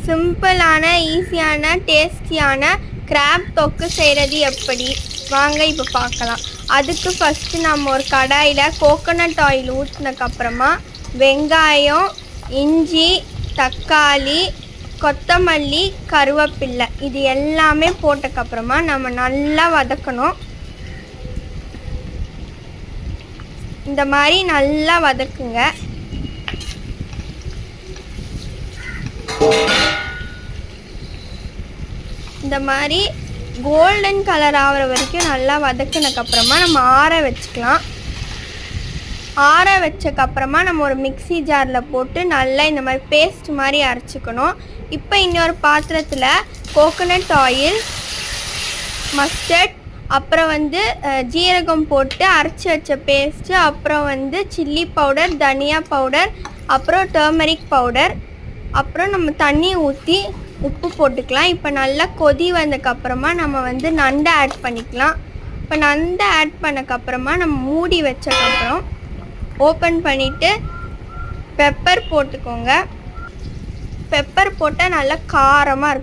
சிம்பிளான ஈஸியான டேஸ்டியான கிராப் தொக்கு செய்கிறது எப்படி வாங்க இப்போ பார்க்கலாம். அதுக்கு ஃபஸ்ட்டு நம்ம ஒரு கடாயில் கோகோனட் ஆயில் ஊற்றினதுக்கப்புறமா வெங்காயம், இஞ்சி, தக்காளி, கொத்தமல்லி, கருவேப்பில்லை இது எல்லாமே போட்டதுக்கப்புறமா நம்ம நல்லா வதக்கணும். இந்த மாதிரி நல்லா வதக்குங்க. இந்த மாதிரி கோல்டன் கலர் ஆகிற வரைக்கும் நல்லா வதக்கினதுக்கப்புறமா நம்ம ஆற வச்சுக்கலாம். ஆற வச்சக்கப்புறமா நம்ம ஒரு மிக்ஸி ஜாரில் போட்டு நல்லா இந்த மாதிரி பேஸ்ட் மாதிரி அரைச்சிக்கணும். இப்போ இன்னொரு பாத்திரத்தில் கோகோனட் ஆயில், மஸ்டர்ட், அப்புறம் ஜீரகம் போட்டு அரைச்சி வச்ச பேஸ்ட்டு, அப்புறம் சில்லி பவுடர், தனியா பவுடர், அப்புறம் டர்மரிக் பவுடர், அப்புறம் நம்ம தண்ணி ஊற்றி உப்பு போட்டுக்கலாம். இப்போ நல்லா கொதி வந்ததுக்கப்புறமா நம்ம நண்டை ஆட் பண்ணிக்கலாம். இப்போ நண்டை ஆட் பண்ணக்கப்புறமா நம்ம மூடி வச்சக்கப்புறம் ஓப்பன் பண்ணிவிட்டு பெப்பர் போட்டுக்கோங்க. பெப்பர் போட்டால் நல்லா காரமாக இருக்கும்.